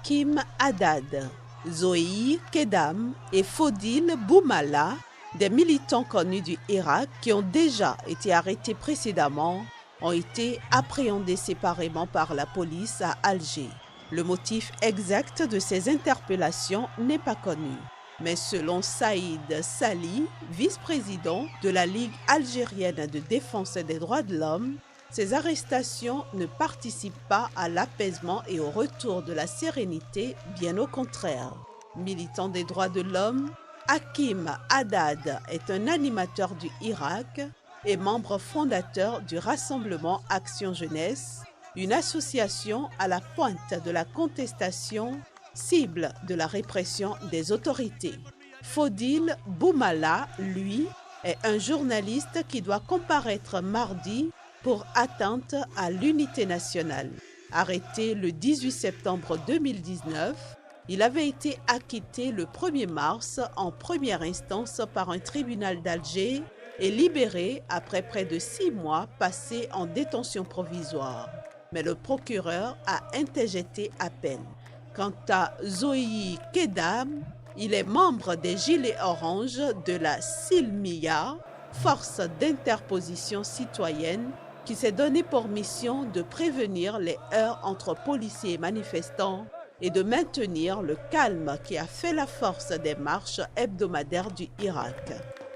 Hakim Haddad, Zoéi Kedam et Fodil Boumala, des militants connus du Irak qui ont déjà été arrêtés précédemment, ont été appréhendés séparément par la police à Alger. Le motif exact de ces interpellations n'est pas connu. Mais selon Saïd Sali, vice-président de la Ligue algérienne de défense des droits de l'homme, ces arrestations ne participent pas à l'apaisement et au retour de la sérénité, bien au contraire. Militant des droits de l'homme, Hakim Haddad est un animateur du Irak et membre fondateur du Rassemblement Action Jeunesse, une association à la pointe de la contestation, cible de la répression des autorités. Fodil Boumala, lui, est un journaliste qui doit comparaître mardi pour atteinte à l'unité nationale. Arrêté le 18 septembre 2019, il avait été acquitté le 1er mars en première instance par un tribunal d'Alger et libéré après près de 6 mois passés en détention provisoire. Mais le procureur a interjeté appel. Quant à Zoéi Kedam, il est membre des Gilets oranges de la Silmiya, force d'interposition citoyenne qui s'est donné pour mission de prévenir les heurts entre policiers et manifestants et de maintenir le calme qui a fait la force des marches hebdomadaires du Irak.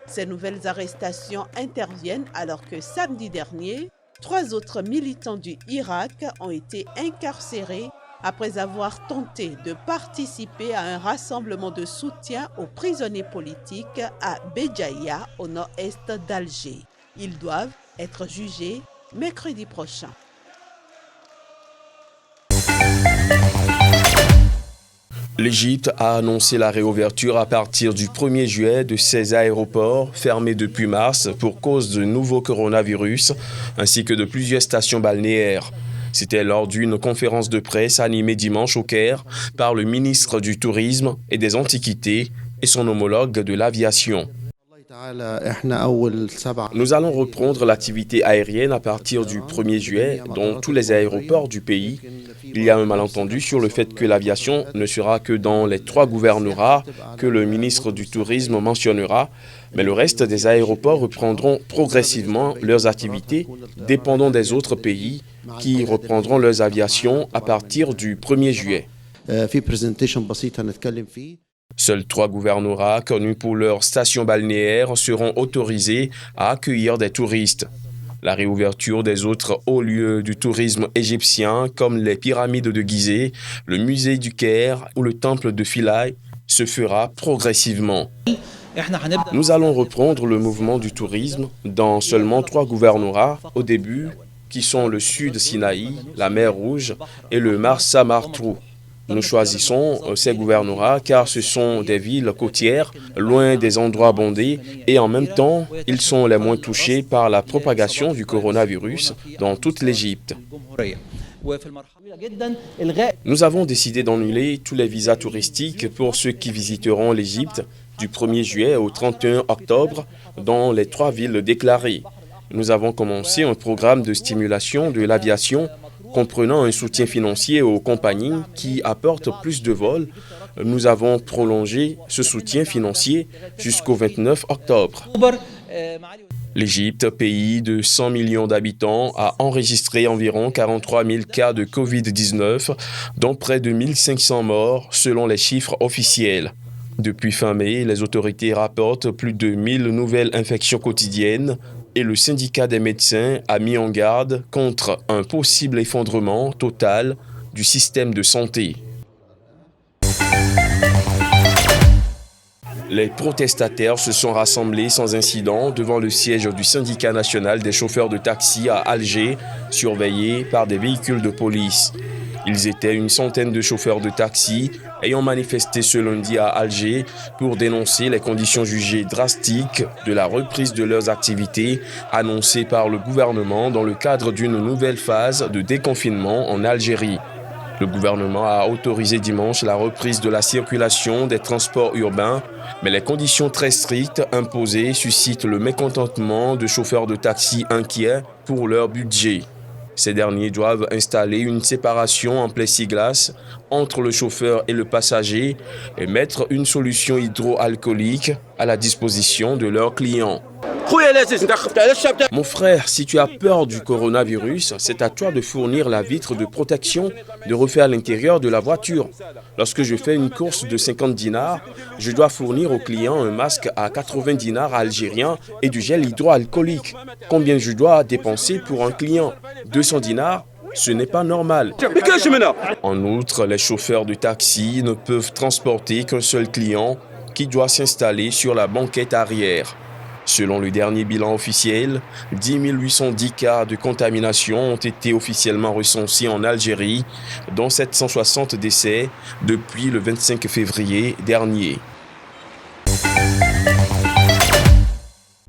Ces nouvelles arrestations interviennent alors que samedi dernier, 3 autres militants du Irak ont été incarcérés après avoir tenté de participer à un rassemblement de soutien aux prisonniers politiques à Béjaïa, au nord-est d'Alger. Ils doivent être jugés mercredi prochain. L'Égypte a annoncé la réouverture à partir du 1er juillet de ses aéroports fermés depuis mars pour cause de nouveaux coronavirus, ainsi que de plusieurs stations balnéaires. C'était lors d'une conférence de presse animée dimanche au Caire par le ministre du Tourisme et des Antiquités et son homologue de l'aviation. Nous allons reprendre l'activité aérienne à partir du 1er juillet dans tous les aéroports du pays. Il y a un malentendu sur le fait que l'aviation ne sera que dans les 3 gouvernorats que le ministre du Tourisme mentionnera, mais le reste des aéroports reprendront progressivement leurs activités, dépendant des autres pays qui reprendront leurs aviations à partir du 1er juillet. Seuls 3 gouvernorats connus pour leurs stations balnéaires seront autorisés à accueillir des touristes. La réouverture des autres hauts lieux du tourisme égyptien comme les pyramides de Gizeh, le musée du Caire ou le temple de Philae se fera progressivement. Nous allons reprendre le mouvement du tourisme dans seulement 3 gouvernorats au début, qui sont le sud Sinaï, la mer Rouge et le Marsa Matruh. Nous choisissons ces gouvernorats car ce sont des villes côtières, loin des endroits bondés et en même temps, ils sont les moins touchés par la propagation du coronavirus dans toute l'Égypte. Nous avons décidé d'annuler tous les visas touristiques pour ceux qui visiteront l'Égypte du 1er juillet au 31 octobre dans les 3 villes déclarées. Nous avons commencé un programme de stimulation de l'aviation comprenant un soutien financier aux compagnies qui apportent plus de vols. Nous avons prolongé ce soutien financier jusqu'au 29 octobre. L'Égypte, pays de 100 millions d'habitants, a enregistré environ 43 000 cas de Covid-19, dont près de 1500 morts selon les chiffres officiels. Depuis fin mai, les autorités rapportent plus de 1000 nouvelles infections quotidiennes et le syndicat des médecins a mis en garde contre un possible effondrement total du système de santé. Les protestataires se sont rassemblés sans incident devant le siège du syndicat national des chauffeurs de taxi à Alger, surveillés par des véhicules de police. Ils étaient une centaine de chauffeurs de taxi ayant manifesté ce lundi à Alger pour dénoncer les conditions jugées drastiques de la reprise de leurs activités annoncées par le gouvernement dans le cadre d'une nouvelle phase de déconfinement en Algérie. Le gouvernement a autorisé dimanche la reprise de la circulation des transports urbains, mais les conditions très strictes imposées suscitent le mécontentement de chauffeurs de taxi inquiets pour leur budget. Ces derniers doivent installer une séparation en plexiglas entre le chauffeur et le passager et mettre une solution hydroalcoolique à la disposition de leurs clients. Mon frère, si tu as peur du coronavirus, c'est à toi de fournir la vitre de protection, de refaire l'intérieur de la voiture. Lorsque je fais une course de 50 dinars, je dois fournir au client un masque à 80 dinars algériens et du gel hydroalcoolique. Combien je dois dépenser pour un client? 200 dinars? Ce n'est pas normal. En outre, les chauffeurs de taxi ne peuvent transporter qu'un seul client qui doit s'installer sur la banquette arrière. Selon le dernier bilan officiel, 10 810 cas de contamination ont été officiellement recensés en Algérie, dont 760 décès depuis le 25 février dernier.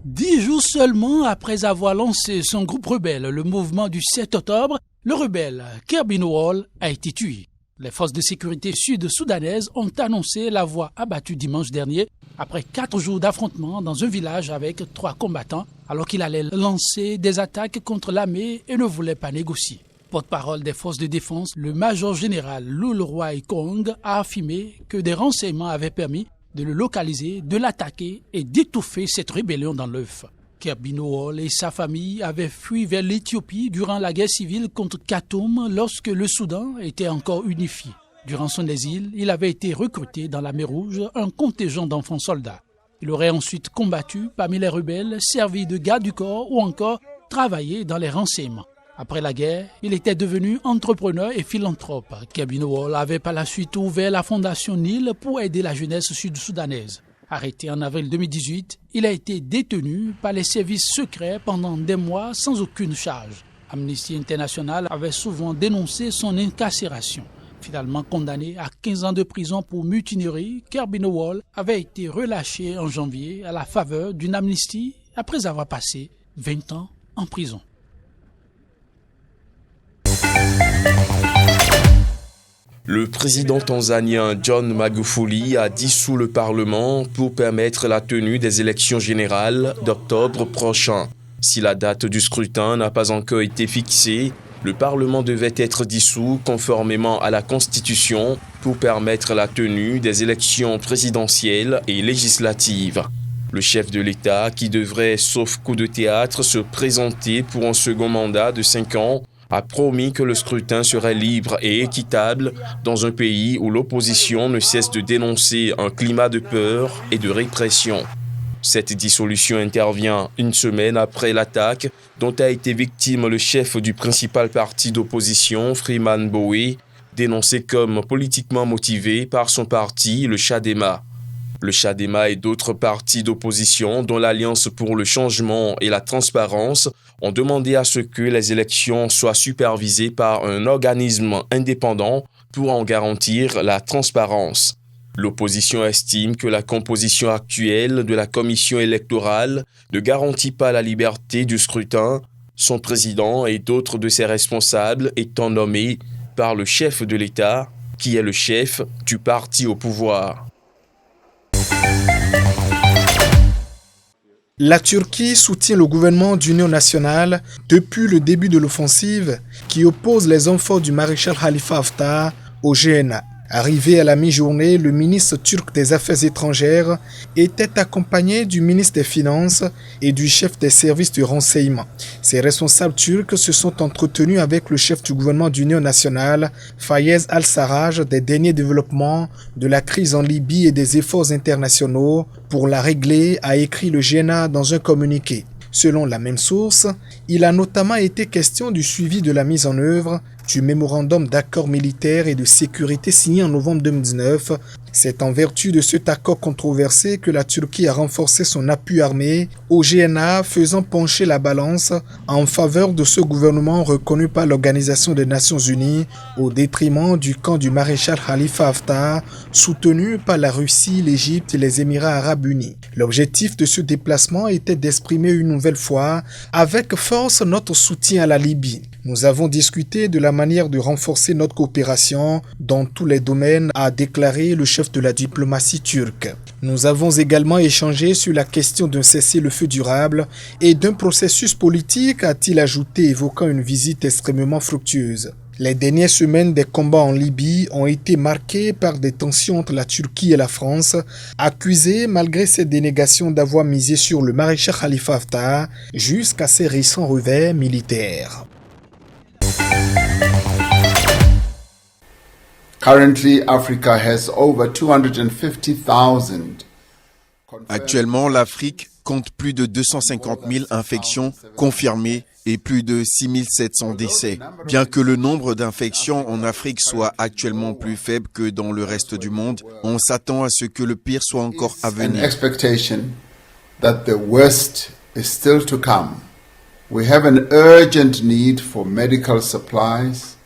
10 jours seulement après avoir lancé son groupe rebelle, le mouvement du 7 octobre, le rebelle Kerbino a été tué. Les forces de sécurité sud-soudanaises ont annoncé l'avoir abattu dimanche dernier après 4 jours d'affrontement dans un village avec 3 combattants alors qu'il allait lancer des attaques contre l'armée et ne voulait pas négocier. Porte-parole des forces de défense, le major général Lul Roy Kong a affirmé que des renseignements avaient permis de le localiser, de l'attaquer et d'étouffer cette rébellion dans l'œuf. Kerbino et sa famille avaient fui vers l'Éthiopie durant la guerre civile contre Khartoum lorsque le Soudan était encore unifié. Durant son exil, il avait été recruté dans la mer Rouge un contingent d'enfants soldats. Il aurait ensuite combattu parmi les rebelles, servi de garde du corps ou encore travaillé dans les renseignements. Après la guerre, il était devenu entrepreneur et philanthrope. Kerbino avait par la suite ouvert la fondation Nil pour aider la jeunesse sud-soudanaise. Arrêté en avril 2018, il a été détenu par les services secrets pendant des mois sans aucune charge. Amnesty International avait souvent dénoncé son incarcération. Finalement condamné à 15 ans de prison pour mutinerie, Kerbino avait été relâché en janvier à la faveur d'une amnistie après avoir passé 20 ans en prison. Le président tanzanien John Magufuli a dissous le Parlement pour permettre la tenue des élections générales d'octobre prochain. Si la date du scrutin n'a pas encore été fixée, le Parlement devait être dissous conformément à la Constitution pour permettre la tenue des élections présidentielles et législatives. Le chef de l'État, qui devrait, sauf coup de théâtre, se présenter pour un second mandat de 5 ans, a promis que le scrutin serait libre et équitable dans un pays où l'opposition ne cesse de dénoncer un climat de peur et de répression. Cette dissolution intervient une semaine après l'attaque dont a été victime le chef du principal parti d'opposition, Freeman Mbowe, dénoncé comme politiquement motivé par son parti, le Chadema. Le Chadema et d'autres partis d'opposition, dont l'Alliance pour le changement et la transparence, ont demandé à ce que les élections soient supervisées par un organisme indépendant pour en garantir la transparence. L'opposition estime que la composition actuelle de la commission électorale ne garantit pas la liberté du scrutin, son président et d'autres de ses responsables étant nommés par le chef de l'État, qui est le chef du parti au pouvoir. La Turquie soutient le gouvernement d'union nationale depuis le début de l'offensive qui oppose les hommes du maréchal Khalifa Haftar au GNA. Arrivé à la mi-journée, le ministre turc des Affaires étrangères était accompagné du ministre des Finances et du chef des services de renseignement. Ces responsables turcs se sont entretenus avec le chef du gouvernement d'union nationale, Fayez al-Sarraj, des derniers développements de la crise en Libye et des efforts internationaux pour la régler, a écrit le GNA dans un communiqué. Selon la même source, il a notamment été question du suivi de la mise en œuvre du mémorandum d'accord militaire et de sécurité signé en novembre 2019. C'est en vertu de cet accord controversé que la Turquie a renforcé son appui armé au GNA, faisant pencher la balance en faveur de ce gouvernement reconnu par l'Organisation des Nations Unies au détriment du camp du maréchal Khalifa Haftar, soutenu par la Russie, l'Égypte et les Émirats arabes unis. L'objectif de ce déplacement était d'exprimer une nouvelle fois avec force notre soutien à la Libye. Nous avons discuté de la manière de renforcer notre coopération dans tous les domaines, a déclaré le chef de la diplomatie turque. Nous avons également échangé sur la question d'un cessez-le-feu durable et d'un processus politique, a-t-il ajouté, évoquant une visite extrêmement fructueuse. Les dernières semaines des combats en Libye ont été marquées par des tensions entre la Turquie et la France, accusées malgré ses dénégations d'avoir misé sur le maréchal Khalifa Haftar jusqu'à ses récents revers militaires. Currently, Africa has over 250,000. Actuellement, l'Afrique compte plus de 250 000 infections confirmées et plus de 6 700 décès. Bien que le nombre d'infections en Afrique soit actuellement plus faible que dans le reste du monde, on s'attend à ce que le pire soit encore à venir. Expectation that the worst is still to come. We have an urgent need for medical supplies.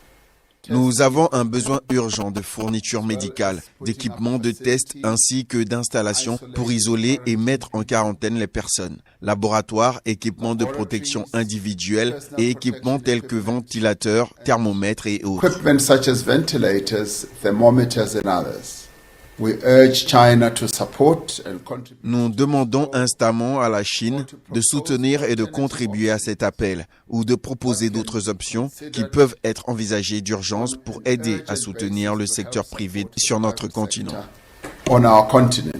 Nous avons un besoin urgent de fournitures médicales, d'équipements de tests ainsi que d'installations pour isoler et mettre en quarantaine les personnes. Laboratoires, équipements de protection individuelle et équipements tels que ventilateurs, thermomètres et autres. Equipment such as ventilators, thermometers and others. We urge China to support and contribute. Nous demandons instamment à la Chine de soutenir et de contribuer à cet appel ou de proposer d'autres options qui peuvent être envisagées d'urgence pour aider à soutenir le secteur privé sur notre continent. On our continent.